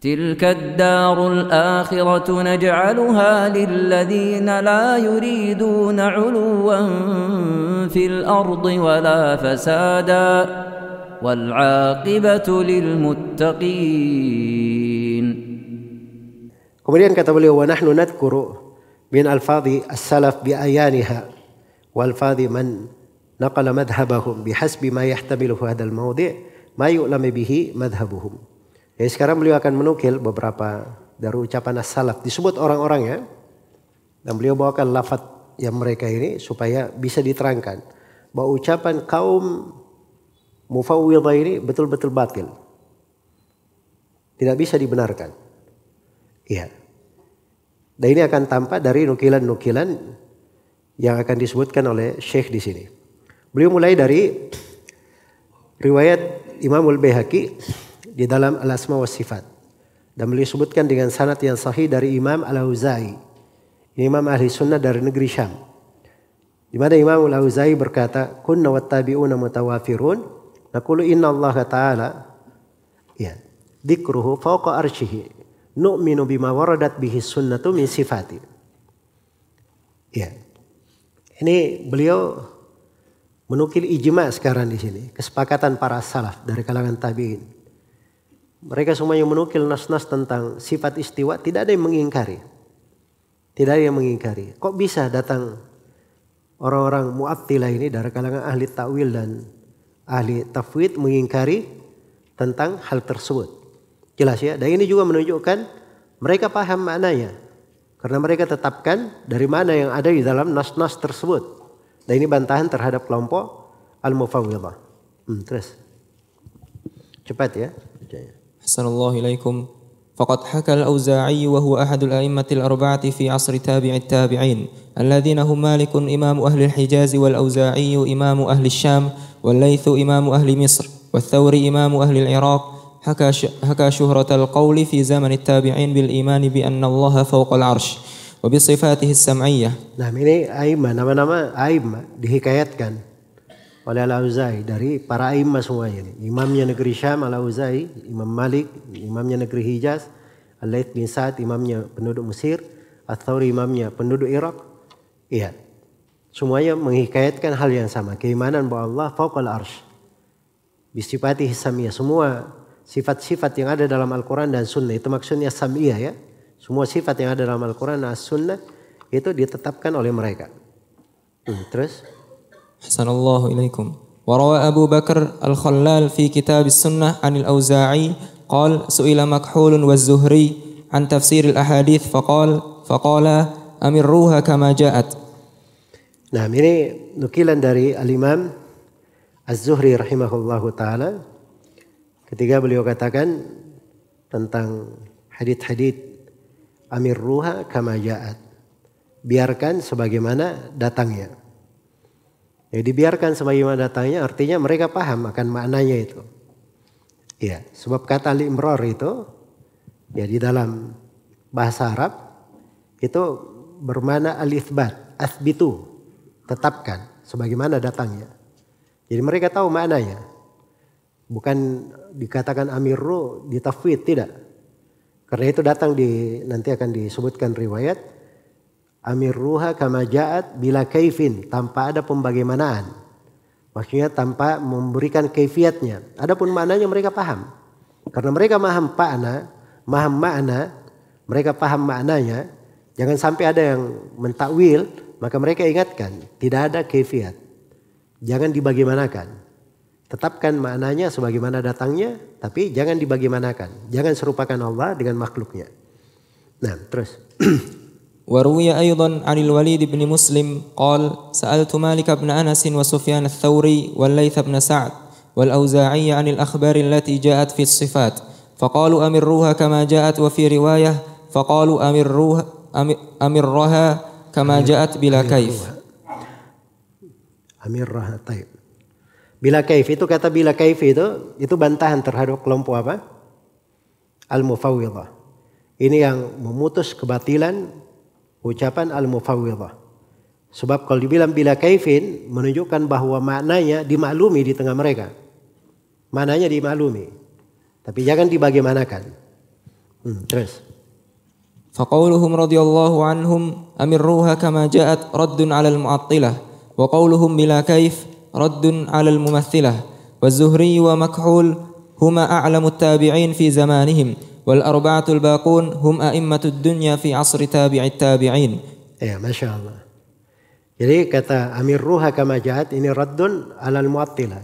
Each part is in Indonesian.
تلك الدار الآخرة نجعلها للذين لا يريدون علوا في الأرض ولا فسادا والعاقبة للمتقين. Kemudian kata beliau, wa nahnu nadhkuru min alfadhi as-salaf bi ayaniha wa alfadhi man naqala madhhabahum bihasbi ma yahtamiluhu hadzal mawdi' ma yu'lam bihi madhhabuhum. Ya, sekarang beliau akan menukil beberapa dari ucapan as-salaf, disebut orang-orang ya. Dan beliau bawakan lafaz yang mereka ini supaya bisa diterangkan bahwa ucapan kaum mufawwidhah ini betul-betul batil. Tidak bisa dibenarkan. Iya. Dan ini akan tampak dari nukilan-nukilan yang akan disebutkan oleh Syekh di sini. Beliau mulai dari riwayat Imam Al-Baihaqi di dalam Al-Asma wa Sifat. Dan beliau sebutkan dengan sanad yang sahih dari Imam Al-Auza'i. Imam ahli sunnah dari negeri Syam. Di mana Imam Al-Auza'i berkata, "Kunna wattabi'una mutawafirun, naqulu inna Allah Ta'ala ya, dzikruhu fawqa arsyihi. Nu'minu bima waradat bihi sunnatu min sifati." Ya. Ini beliau menukil ijma' sekarang di sini, kesepakatan para salaf dari kalangan tabi'in. Mereka semuanya menukil nas-nas tentang sifat istiwa, tidak ada yang mengingkari. Tidak ada yang mengingkari. Kok bisa datang orang-orang mu'attilah ini dari kalangan ahli ta'wil dan ahli tafwid mengingkari tentang hal tersebut? Jelas ya, dan ini juga menunjukkan mereka paham maknanya. Karena mereka tetapkan dari mana yang ada di dalam nas-nas tersebut. Dan ini bantahan terhadap kelompok al-mufawwidhah. Terus. Cepat ya. Assalamualaikum ilaikum. Faqad haka al-Auza'i wa huwa ahadul a'immati al-arba'ati fi 'asri tabi'it tabi'in alladhina hum Malikun imamu ahli al-Hijaz wal Auza'i imamu ahli Syam wal Laithu imamu ahli Misr wal Thawri imamu ahli al-Iraq. حكى شهرة القول في زمن التابعين بالإيمان بأن الله فوق العرش وبصفاته السمعية. Nah, ini a'immah, nama-nama a'immah dihikayatkan oleh Al-Auza'i dari para a'immah semuanya ini. Imamnya negeri Syam Al-Auza'i, Imam Malik, imamnya negeri Hijaz, Al-Laits bin Sa'ad imamnya penduduk Mesir, Al-Thawri imamnya penduduk Irak. Iya. Semuanya menghikayatkan hal yang sama, keimanan bahwa Allah fawqal arsy. Bisifatihi samiyah, semua sifat-sifat yang ada dalam Al-Quran dan Sunnah, itu maksudnya sam'iyah ya. Semua sifat yang ada dalam Al-Quran dan Sunnah itu ditetapkan oleh mereka. Terus. Hasanallahu ilaikum. Warawa Abu Bakar Al-Khallal fi kitab Sunnah anil Auza'i qal su'ila Makhul wa Zuhri an tafsir al-ahadith faqala amirruha kama ja'at. Nah, ini nukilan dari Al-Imam Az-Zuhri rahimahullahu ta'ala. Ketika beliau katakan tentang hadits-hadits amirruha kama ja'at. Biarkan sebagaimana datangnya. Ya, dibiarkan sebagaimana datangnya artinya mereka paham akan maknanya itu. Ya, sebab kata al-imrar itu ya di dalam bahasa Arab itu bermakna al-itsbat, athbitu, tetapkan sebagaimana datangnya. Jadi mereka tahu maknanya. Bukan dikatakan amirru ditafwid, tidak. Karena itu datang nanti akan disebutkan riwayat amirruha kama ja'at bila kaifin, tanpa ada pembagaimanaan. Maksudnya tanpa memberikan kaifiatnya. Adapun maknanya mereka paham. Karena mereka paham makna, mereka paham maknanya. Jangan sampai ada yang mentakwil, maka mereka ingatkan tidak ada kaifiat. Jangan dibagaimanakan. Tetapkan maknanya sebagaimana datangnya, tapi jangan dibagaimanakan. Jangan serupakan Allah dengan makhluknya. Nah, terus. وروي أيضا عن الوليد بن مسلم قال سألت مالك بن أنس وسفيان الثوري والليث بن سعد والأوزاعي عن الأخبار التي جاءت في الصفات فقالوا أمروها كما جاءت وفي رواية فقالوا أمرها كما جاءت بلا كيف. Amirraha, taib. Bila kaif itu, kata bila kaif itu bantahan terhadap kelompok apa? Al-Mufawwidhah. Ini yang memutus kebatilan ucapan al-Mufawwidhah. Sebab kalau dibilang bila kaifin menunjukkan bahwa maknanya dimaklumi di tengah mereka. Maknanya dimaklumi. Tapi jangan dibagaimanakan. Terus. فقولهم رضي الله عنهم أمروها كما جاءت رد على المعطلة وقولهم بلا كيف رد على الممثلة والزهري ومكحول هما أعلم التابعين في زمانهم والأربعة الباقون هم أئمة الدنيا في عصر تابع التابعين. Ya, Masya Allah. Jadi kata amirruha kama ja'at ini raddun alal mu'attilah.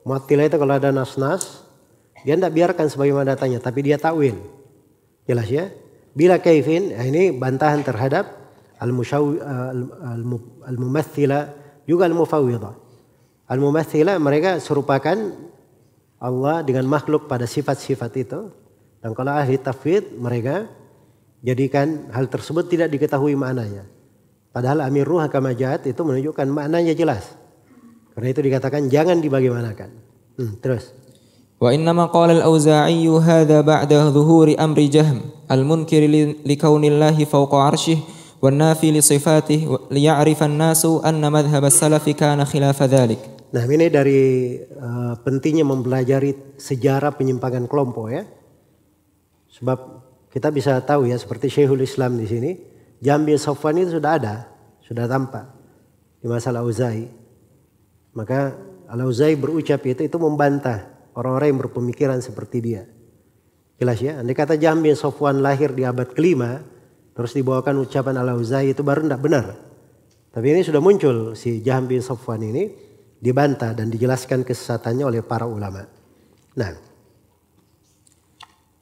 Mu'attilah itu kalau ada nas-nas dia tidak biarkan sebagaimana datanya tapi dia takwil. Jelas ya? Bila kaifin, ini bantahan terhadap al-mumathila juga al-mufawwidah. Al-mumathila mereka serupakan Allah dengan makhluk pada sifat-sifat itu. Dan kalau ahli tafwid mereka jadikan hal tersebut tidak diketahui maknanya. Padahal amirruha kama ja'at itu menunjukkan maknanya jelas. Karena itu dikatakan jangan dibagaimanakan. Terus. وإنما قال الأوزاعي هذا بعد ظهور أمر جهم المنكر لكون الله فوق عرشه والنافي لصفاته ليعرف الناس أن مذهب السلف كان خلاف ذلك. Nah, ini dari pentingnya mempelajari sejarah penyimpangan kelompok ya. Sebab kita bisa tahu ya seperti Syekhul Islam di sini, Jahm bin Safwan itu sudah ada, sudah tampak di masa Al-Auza'i. Maka Al-Auza'i berucap itu membantah orang-orang yang berpemikiran seperti dia. Jelas ya, andai kata Jahm bin Safwan lahir di abad ke-5, terus dibawakan ucapan Al-Auza'i itu baru tidak benar. Tapi ini sudah muncul si Jahm bin Safwan ini dibantah dan dijelaskan kesesatannya oleh para ulama. Nah.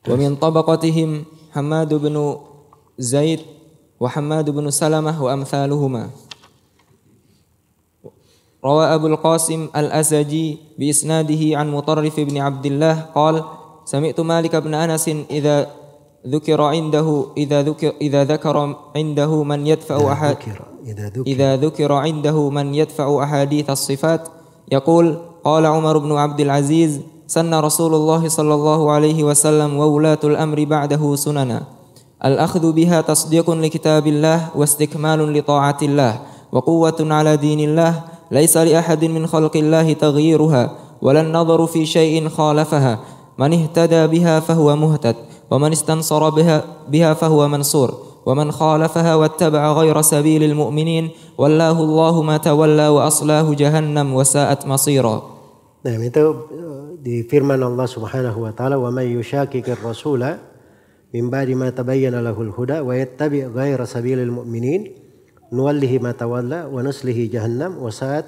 Wa min tabaqatihim Hammad bin Zaid wa Hammad bin Salamah wa amthaluhuma. روى أبو القاسم الأسجي بإسناده عن مطرف بن عبد الله قال سمعت مالك بن أنس إذا ذكر عنده من يدفع أحاديث الصفات يقول قال عمر بن عبد العزيز سن رسول الله صلى الله عليه وسلم وولاة الأمر بعده سننا الأخذ بها تصديق لكتاب الله واستكمال لطاعة الله وقوة على دين الله ليس لأحد من خلق الله تغييرها ولا النظر في شيء خالفها من اهتدى بها فهو مهتد ومن استنصر بها فهو منصور ومن خالفها واتبع غير سبيل المؤمنين والله الله ما تولى وأصلاه جهنم وساءت مصيرا. Nah, itu di firman Allah Subhanahu wa taala wa may yushaqiqir rasula min ba'di ma tabayyana lahul huda wa yattabi' ghayra sabilil mu'minin nuwallihi ma tawalla wa nuslihi jahannam wa sa'at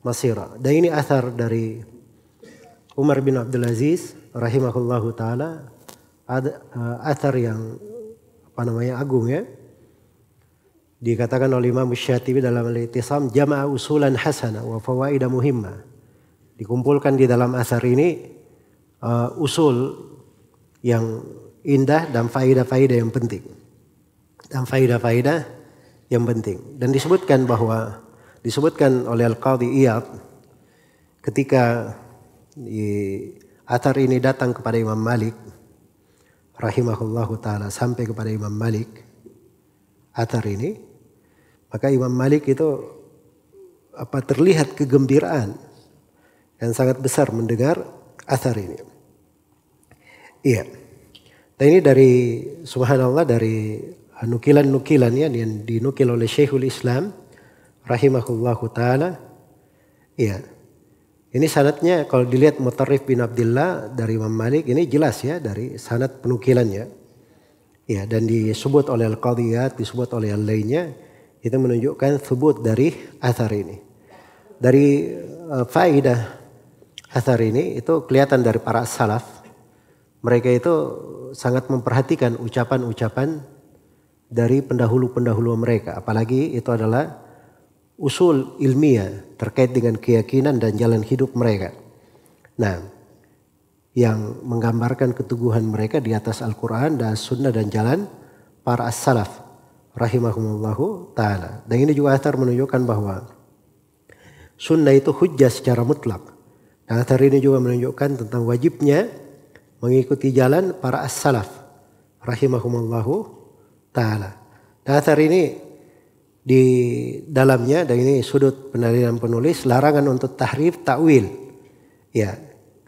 masira. Dan ini athar dari Umar bin Abdul Aziz rahimahullahu taala, athar yang agung ya. Dikatakan oleh Imam Syatibi dalam Al-I'tisam jama'a usulan hasana wa fawaida muhimmah. Dikumpulkan di dalam athar ini usul yang indah dan faidah-faidah yang penting. Dan faidah-faidah yang penting. Dan disebutkan oleh Al-Qadhi Iyad ketika athar ini datang kepada Imam Malik rahimahullahu taala sampai kepada Imam Malik athar ini, maka Imam Malik itu terlihat kegembiraan yang sangat besar mendengar athar ini. Iya. Dan ini dari subhanallah dari nukilan-nukilan yang dinukil oleh Syekhul Islam rahimahullahu taala. Iya. Ini sanadnya kalau dilihat Mutarrif bin Abdullah dari Imam Malik ini jelas ya dari sanad penukilannya. Ya, dan disebut oleh Al-Qadhiyat, disebut oleh yang lainnya, itu menunjukkan thubut dari athar ini. Dari faidah athar ini itu kelihatan dari para salaf. Mereka itu sangat memperhatikan ucapan-ucapan dari pendahulu-pendahulu mereka. Apalagi itu adalah usul ilmiah terkait dengan keyakinan dan jalan hidup mereka. Nah, yang menggambarkan keteguhan mereka di atas Al-Quran dan Sunnah dan jalan para as-salaf rahimahumullahu ta'ala. Dan ini juga athar menunjukkan bahwa Sunnah itu hujjah secara mutlak. Dan athar ini juga menunjukkan tentang wajibnya mengikuti jalan para as-salaf rahimahumullahu ta'ala. Dan athar ini di dalamnya, dan ini sudut penilaian penulis, larangan untuk tahrif ta'wil. Ya,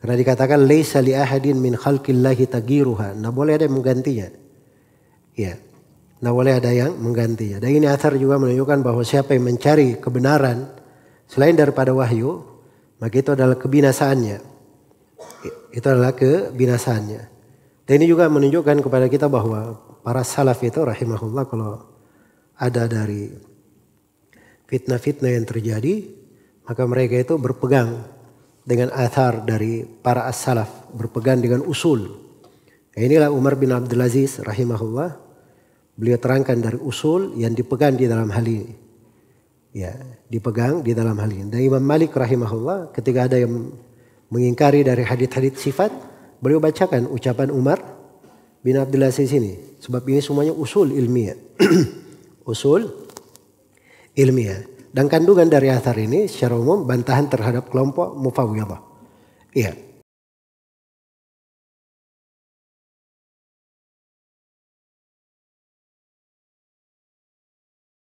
Karena dikatakan laisa li ahadin min khalqillahi tagiruha. Nah boleh ada yang menggantinya. Ya. Nah boleh ada yang menggantinya. Dan ini athar juga menunjukkan bahwa siapa yang mencari kebenaran selain daripada wahyu, maka itu adalah kebinasaannya. Itu adalah kebinasaannya. Dan ini juga menunjukkan kepada kita bahwa para salaf itu rahimahullah kalau ada dari fitnah-fitnah yang terjadi, maka mereka itu berpegang dengan athar dari para as-salaf, berpegang dengan usul. Nah, inilah Umar bin Abdul Aziz rahimahullah. Beliau terangkan dari usul yang dipegang di dalam hal ini. Ya, dipegang di dalam hal ini. Dan Imam Malik rahimahullah ketika ada yang mengingkari dari hadits-hadits sifat, beliau bacakan ucapan Umar bin Abdul Aziz ini. Sebab ini semuanya usul ilmiah. Usul ilmiah. Dan kandungan dari athar ini secara umum bantahan terhadap kelompok Mufawwidhah. Iya.